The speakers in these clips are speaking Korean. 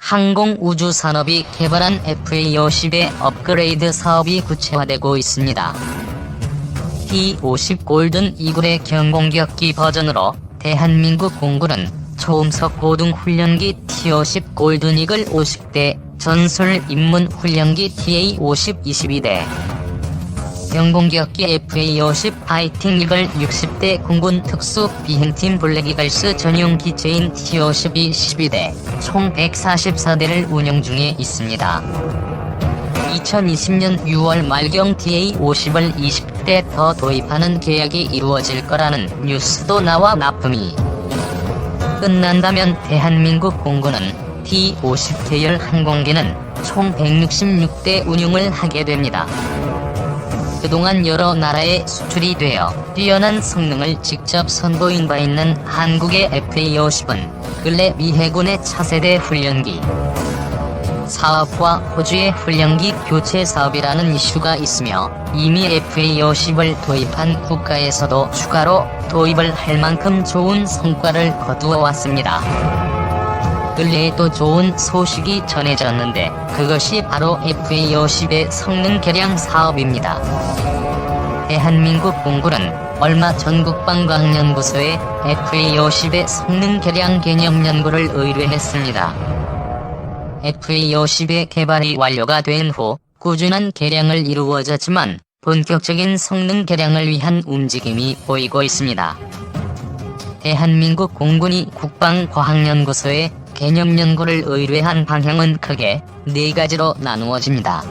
항공우주산업이 개발한 FA-50의 업그레이드 사업이 구체화되고 있습니다. T-50 골든 이글의 경공격기 버전으로 대한민국 공군은 초음속 고등훈련기 T-50 골든 이글 50대, 전술 입문 훈련기 TA-50 22대, 경공격기 FA-50 파이팅 이글 60대, 공군 특수 비행팀 블랙 이글스 전용 기체인 T-52 12대, 총 144대를 운영 중에 있습니다. 2020년 6월 말경 TA-50을 20대 더 도입하는 계약이 이루어질 거라는 뉴스도 나와 납품이 끝난다면 대한민국 공군은 T-50 계열 항공기는 총 166대 운용을 하게 됩니다. 그동안 여러 나라에 수출이 되어 뛰어난 성능을 직접 선보인 바 있는 한국의 FA-50은 근래 미 해군의 차세대 훈련기 사업과 호주의 훈련기 교체 사업이라는 이슈가 있으며 이미 FA-50을 도입한 국가에서도 추가로 도입을 할 만큼 좋은 성과를 거두어 왔습니다. 근래에도 좋은 소식이 전해졌는데 그것이 바로 FA-50의 성능 개량 사업입니다. 대한민국 공군은 얼마 전 국방과학연구소에 FA-50의 성능 개량 개념 연구를 의뢰했습니다. FA-50의 개발이 완료가 된 후 꾸준한 개량을 이루어졌지만 본격적인 성능 개량을 위한 움직임이 보이고 있습니다. 대한민국 공군이 국방과학연구소에 개념 연구를 의뢰한 방향은 크게 4가지로 나누어집니다.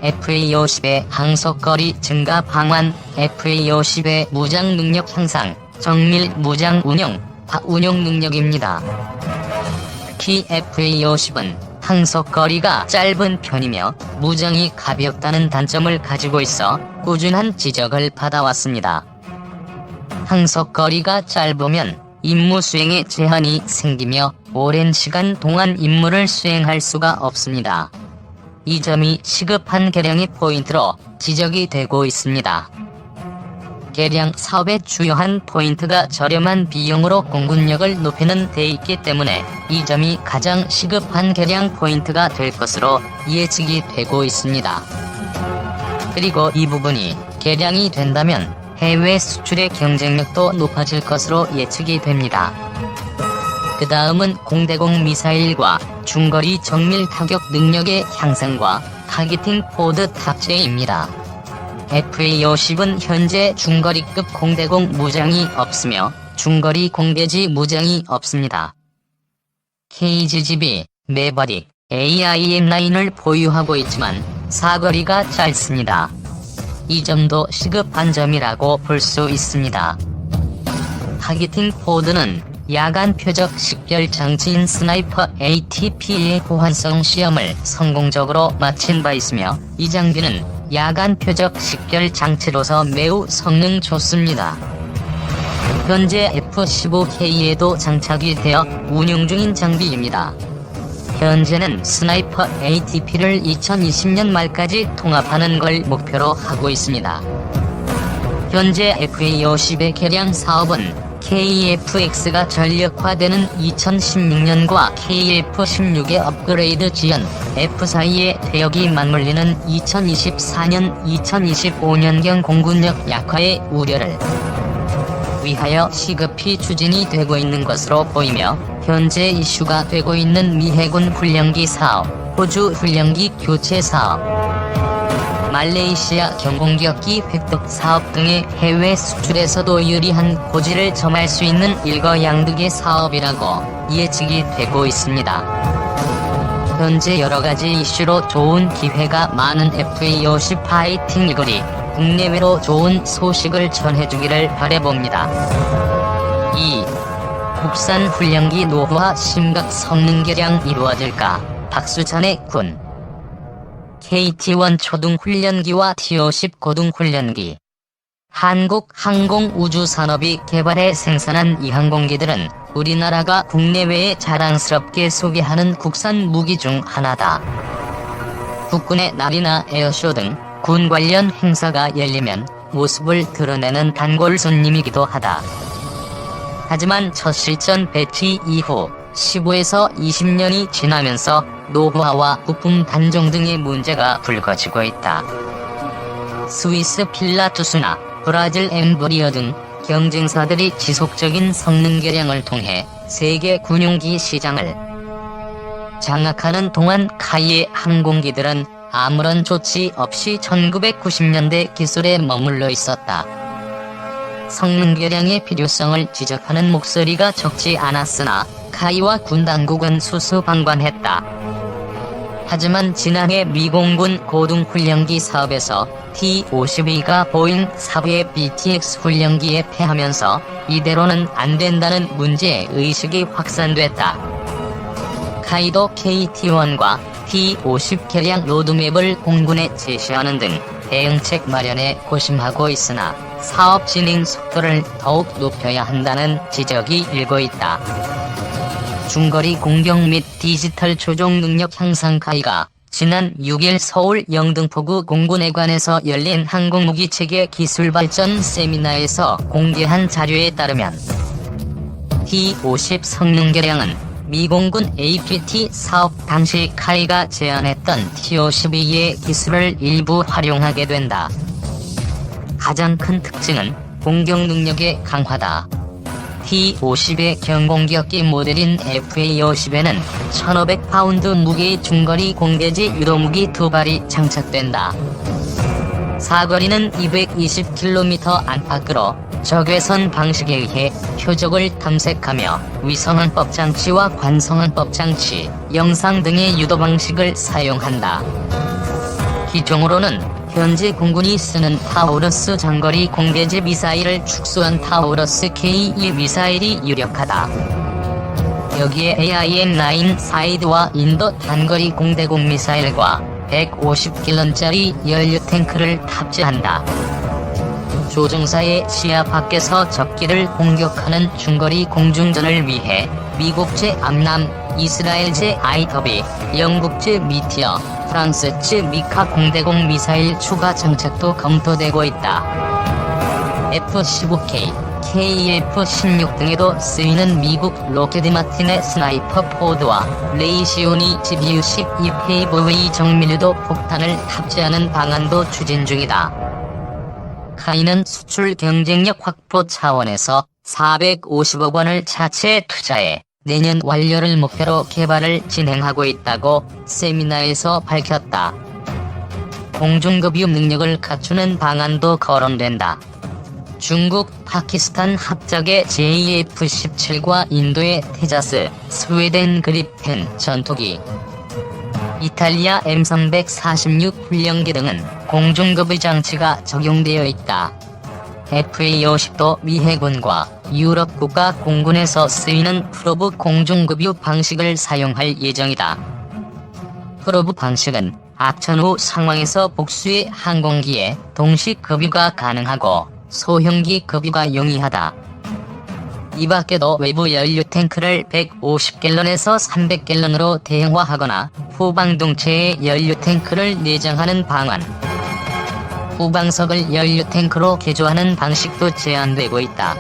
FA-50의 항속거리 증가 방안, FA-50의 무장 능력 향상, 정밀 무장 운용, 운용 능력입니다. 특히 FA-50은 항속거리가 짧은 편이며 무장이 가볍다는 단점을 가지고 있어 꾸준한 지적을 받아왔습니다. 항속거리가 짧으면 임무 수행에 제한이 생기며 오랜 시간 동안 임무를 수행할 수가 없습니다. 이 점이 시급한 개량의 포인트로 지적이 되고 있습니다. 개량 사업의 주요한 포인트가 저렴한 비용으로 공군력을 높이는 데 있기 때문에 이 점이 가장 시급한 개량 포인트가 될 것으로 예측이 되고 있습니다. 그리고 이 부분이 개량이 된다면 해외 수출의 경쟁력도 높아질 것으로 예측이 됩니다. 그 다음은 공대공 미사일과 중거리 정밀 타격 능력의 향상과 타깃팅 포드 탑재입니다. FA-50은 현재 중거리급 공대공 무장이 없으며 중거리 공대지 무장이 없습니다. KGB, 매버릭, AIM-9을 보유하고 있지만 사거리가 짧습니다. 이 점도 시급한 점이라고 볼 수 있습니다. 타깃팅 포드는 야간 표적 식별 장치인 스나이퍼 ATP의 보안성 시험을 성공적으로 마친 바 있으며 이 장비는 야간 표적 식별 장치로서 매우 성능 좋습니다. 현재 F-15K에도 장착이 되어 운용 중인 장비입니다. 현재는 스나이퍼 ATP를 2020년 말까지 통합하는 걸 목표로 하고 있습니다. 현재 FA-50의 개량 사업은 KF-X가 전력화되는 2016년과 KF-16의 업그레이드 지연, F-4의 퇴역이 맞물리는 2024년, 2025년경 공군력 약화의 우려를 위하여 시급히 추진이 되고 있는 것으로 보이며 현재 이슈가 되고 있는 미 해군 훈련기 사업, 호주 훈련기 교체 사업, 말레이시아 경공격기 획득 사업 등의 해외 수출에서도 유리한 고지를 점할 수 있는 일거양득의 사업이라고 예측이 되고 있습니다. 현재 여러가지 이슈로 좋은 기회가 많은 FA-50 파이팅 이글이 국내외로 좋은 소식을 전해주기를 바라봅니다. 2. 국산 훈련기 노후화 심각 성능 개량 이루어질까? 박수찬의 군 KT-1 초등훈련기와 T-50 고등훈련기. 한국 항공우주산업이 개발해 생산한 이 항공기들은 우리나라가 국내외에 자랑스럽게 소개하는 국산 무기 중 하나다. 국군의 날이나 에어쇼 등 군 관련 행사가 열리면 모습을 드러내는 단골 손님이기도 하다. 하지만 첫 실전 배치 이후 15에서 20년이 지나면서 노후화와 부품 단종 등의 문제가 불거지고 있다. 스위스 필라투스나 브라질 엠브리어 등 경쟁사들이 지속적인 성능 개량을 통해 세계 군용기 시장을 장악하는 동안 카이의 항공기들은 아무런 조치 없이 1990년대 기술에 머물러 있었다. 성능 개량의 필요성을 지적하는 목소리가 적지 않았으나 카이와 군 당국은 수수방관했다. 하지만 지난해 미공군 고등훈련기 사업에서 T-52가 보잉 사부의 BTX 훈련기에 패하면서 이대로는 안 된다는 문제의식이 확산됐다. 카이도 KT-1과 T-50 개량 로드맵을 공군에 제시하는 등 대응책 마련에 고심하고 있으나 사업 진행 속도를 더욱 높여야 한다는 지적이 일고 있다. 중거리 공격 및 디지털 조종 능력 향상 카이가 지난 6일 서울 영등포구 공군회관에서 열린 항공무기체계 기술발전 세미나에서 공개한 자료에 따르면 T-50 성능 개량은 미공군 APT 사업 당시 카이가 제안했던 T-52의 기술을 일부 활용하게 된다. 가장 큰 특징은 공격 능력의 강화다. T-50의 경공격기 모델인 FA-50에는 1500파운드 무게의 중거리 공대지 유도무기 2발이 장착된다. 사거리는 220km 안팎으로 적외선 방식에 의해 표적을 탐색하며 위성항법 장치와 관성항법 장치, 영상 등의 유도 방식을 사용한다. 기종으로는 현재 공군이 쓰는 타우러스 장거리 공대지 미사일을 축소한 타우러스 K2 미사일이 유력하다. 여기에 AIM-9 사이드와 인도 단거리 공대공 미사일과 150킬런짜리 연료 탱크를 탑재한다. 조종사의 시야 밖에서 적기를 공격하는 중거리 공중전을 위해 미국제 암람, 이스라엘제 아이터비, 영국제 미티어, 프랑스제 미카 공대공 미사일 추가 장착도 검토되고 있다. F-15K, KF-16 등에도 쓰이는 미국 록헤드마틴의 스나이퍼 포드와 레이시오니 GBU-12 페이브웨이 정밀유도 폭탄을 탑재하는 방안도 추진 중이다. 카이는 수출 경쟁력 확보 차원에서 450억 원을 자체 투자해 내년 완료를 목표로 개발을 진행하고 있다고 세미나에서 밝혔다. 공중급유 능력을 갖추는 방안도 거론된다. 중국, 파키스탄 합작의 JF-17과 인도의 테자스, 스웨덴 그리펜 전투기, 이탈리아 M346 훈련기 등은 공중급유 장치가 적용되어 있다. FA-50도 미 해군과 유럽 국가 공군에서 쓰이는 프로브 공중급유 방식을 사용할 예정이다. 프로브 방식은 악천 후 상황에서 복수의 항공기에 동시 급유가 가능하고 소형기 급유가 용이하다. 이 밖에도 외부 연료 탱크를 150갤런에서 300갤런으로 대형화하거나 후방동체에 연료 탱크를 내장하는 방안, 후방석을 연료 탱크로 개조하는 방식도 제안되고 있다.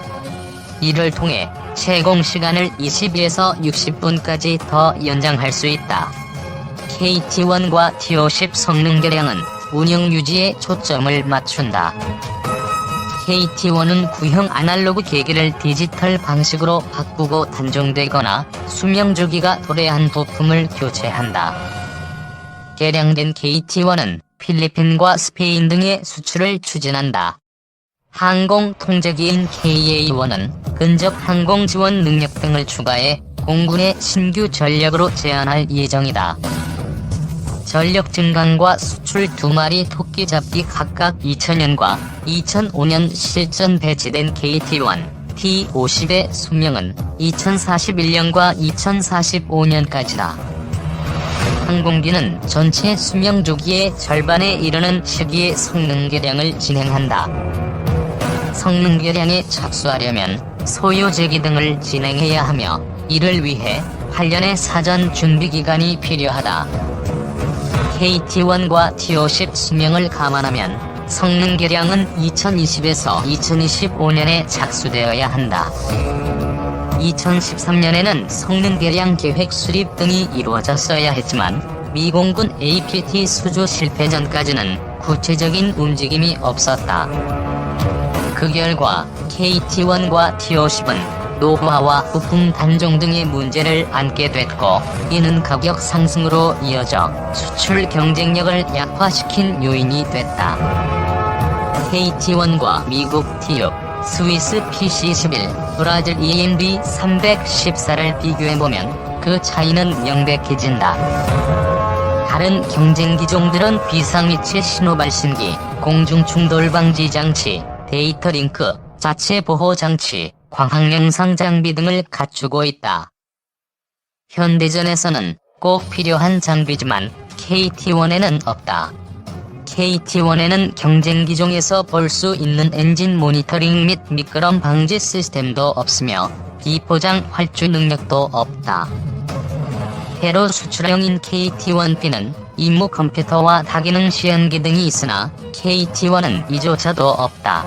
이를 통해 채공 시간을 20에서 60분까지 더 연장할 수 있다. KT-1과 T-50 성능 개량은 운영 유지에 초점을 맞춘다. KT-1은 구형 아날로그 계기를 디지털 방식으로 바꾸고 단종되거나 수명 주기가 도래한 부품을 교체한다. 개량된 KT-1은 필리핀과 스페인 등의 수출을 추진한다. 항공 통제기인 KA-1은 근접 항공 지원 능력 등을 추가해 공군의 신규 전력으로 제안할 예정이다. 전력 증강과 수출 2마리 토끼 잡기 각각 2000년과 2005년 실전 배치된 KT-1, T-50의 수명은 2041년과 2045년까지다. 항공기는 전체 수명 주기의 절반에 이르는 시기에 성능 개량을 진행한다. 성능 개량에 착수하려면 소요 제기 등을 진행해야 하며 이를 위해 8년의 사전 준비 기간이 필요하다. KT-1과 T-50 수명을 감안하면 성능 개량은 2020에서 2025년에 착수되어야 한다. 2013년에는 성능 개량 계획 수립 등이 이루어졌어야 했지만 미공군 APT 수주 실패 전까지는 구체적인 움직임이 없었다. 그 결과 KT-1과 T-50은 노후화와 부품 단종 등의 문제를 안게 됐고, 이는 가격 상승으로 이어져 수출 경쟁력을 약화시킨 요인이 됐다. KT-1과 미국 T-6, 스위스 PC-11, 브라질 EMD-314를 비교해보면 그 차이는 명백해진다. 다른 경쟁 기종들은 비상위치 신호 발신기, 공중충돌 방지 장치, 데이터 링크, 자체 보호 장치, 광학 영상 장비 등을 갖추고 있다. 현대전에서는 꼭 필요한 장비지만 KT-1에는 없다. KT-1에는 경쟁 기종에서 볼 수 있는 엔진 모니터링 및 미끄럼 방지 시스템도 없으며 비포장 활주 능력도 없다. 해로 수출형인 KT-1B는 임무 컴퓨터와 다기능 시연기 등이 있으나 KT-1은 이조차도 없다.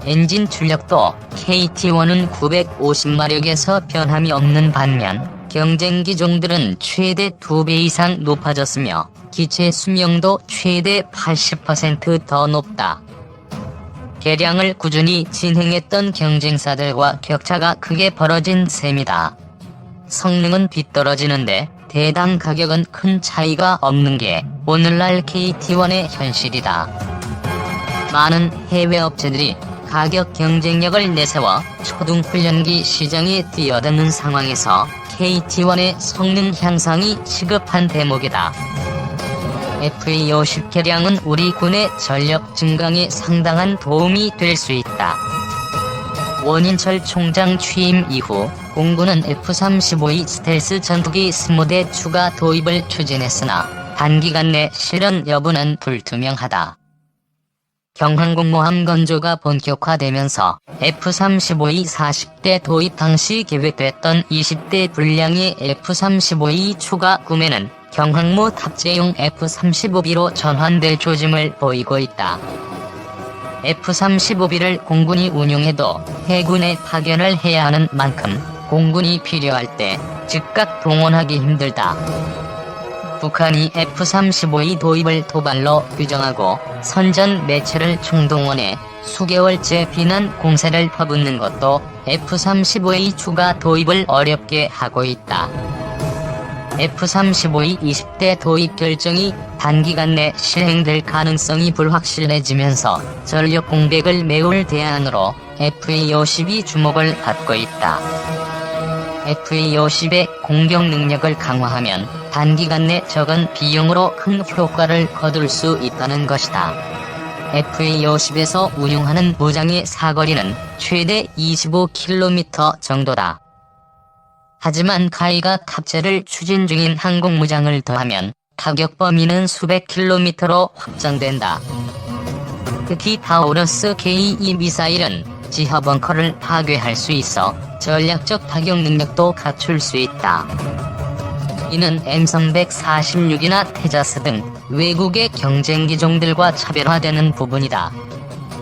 엔진 출력도 KT-1은 950마력에서 변함이 없는 반면 경쟁 기종들은 최대 2배 이상 높아졌으며 기체 수명도 최대 80% 더 높다. 개량을 꾸준히 진행했던 경쟁사들과 격차가 크게 벌어진 셈이다. 성능은 뒤떨어지는데 대당 가격은 큰 차이가 없는 게 오늘날 KT-1의 현실이다. 많은 해외 업체들이 가격 경쟁력을 내세워 초등훈련기 시장에 뛰어드는 상황에서 KT-1의 성능 향상이 시급한 대목이다. FA-50 개량은 우리 군의 전력 증강에 상당한 도움이 될 수 있다. 원인철 총장 취임 이후 공군은 F-35E 스텔스 전투기 20대 추가 도입을 추진했으나 단기간 내 실현 여부는 불투명하다. 경항공모함 건조가 본격화되면서 F-35E 40대 도입 당시 계획됐던 20대 분량의 F-35E 추가 구매는 경항모 탑재용 F-35B로 전환될 조짐을 보이고 있다. F-35B를 공군이 운용해도 해군에 파견을 해야 하는 만큼 공군이 필요할 때 즉각 동원하기 힘들다. 북한이 F-35E 도입을 도발로 규정하고 선전 매체를 총동원해 수개월째 비난 공세를 퍼붓는 것도 F-35E 추가 도입을 어렵게 하고 있다. F-35E 20대 도입 결정이 단기간 내 실행될 가능성이 불확실해지면서 전력 공백을 메울 대안으로 FA-50이 주목을 받고 있다. FA-50의 공격 능력을 강화하면 단기간 내 적은 비용으로 큰 효과를 거둘 수 있다는 것이다. FA-50에서 운용하는 무장의 사거리는 최대 25km 정도다. 하지만 카이가 탑재를 추진 중인 항공무장을 더하면 타격 범위는 수백 킬로미터로 확장된다. 특히 타우러스 K2 미사일은 지하 벙커를 파괴할 수 있어 전략적 타격 능력도 갖출 수 있다. 이는 M1 146이나 테자스 등 외국의 경쟁 기종들과 차별화되는 부분이다.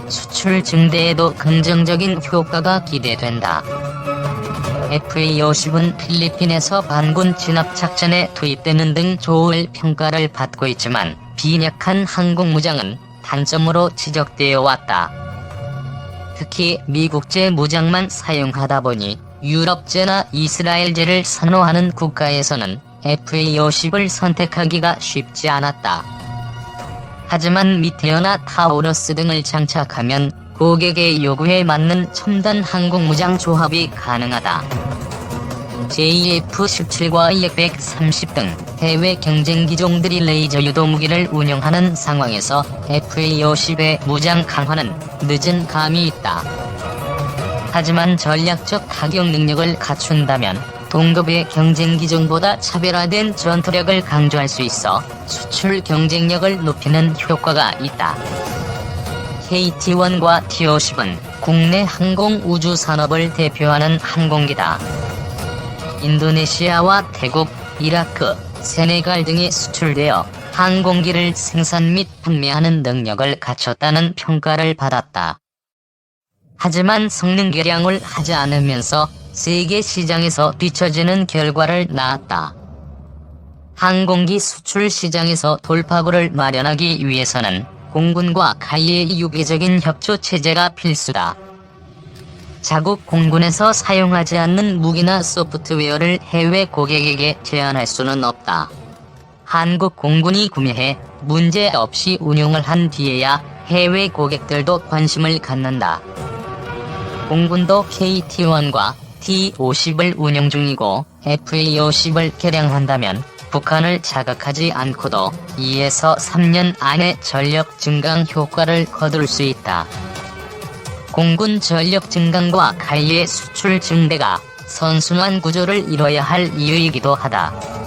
수출 증대에도 긍정적인 효과가 기대된다. FA-50은 필리핀에서 반군 진압작전에 투입되는 등 좋을 평가를 받고 있지만 빈약한 항공무장은 단점으로 지적되어 왔다. 특히 미국제 무장만 사용하다 보니 유럽제나 이스라엘제를 선호하는 국가에서는 FA-50을 선택하기가 쉽지 않았다. 하지만 미테어나 타우러스 등을 장착하면 고객의 요구에 맞는 첨단 항공무장 조합이 가능하다. JF-17과 EF-130 등 해외 경쟁 기종들이 레이저 유도 무기를 운용하는 상황에서 FA-50의 무장 강화는 늦은 감이 있다. 하지만 전략적 타격 능력을 갖춘다면 동급의 경쟁 기종보다 차별화된 전투력을 강조할 수 있어 수출 경쟁력을 높이는 효과가 있다. KT-1과 T-50은 국내 항공 우주 산업을 대표하는 항공기다. 인도네시아와 태국, 이라크, 세네갈 등에 수출되어 항공기를 생산 및 판매하는 능력을 갖췄다는 평가를 받았다. 하지만 성능 개량을 하지 않으면서 세계 시장에서 뒤처지는 결과를 낳았다. 항공기 수출 시장에서 돌파구를 마련하기 위해서는 공군과 카이의 유기적인 협조 체제가 필수다. 자국 공군에서 사용하지 않는 무기나 소프트웨어를 해외 고객에게 제한할 수는 없다. 한국 공군이 구매해 문제없이 운용을 한 뒤에야 해외 고객들도 관심을 갖는다. 공군도 KT-1과 T-50을 운용 중이고 FA-50을 개량한다면 북한을 자극하지 않고도 2에서 3년 안에 전력 증강 효과를 거둘 수 있다. 공군 전력 증강과 카이의 수출 증대가 선순환 구조를 이뤄야 할 이유이기도 하다.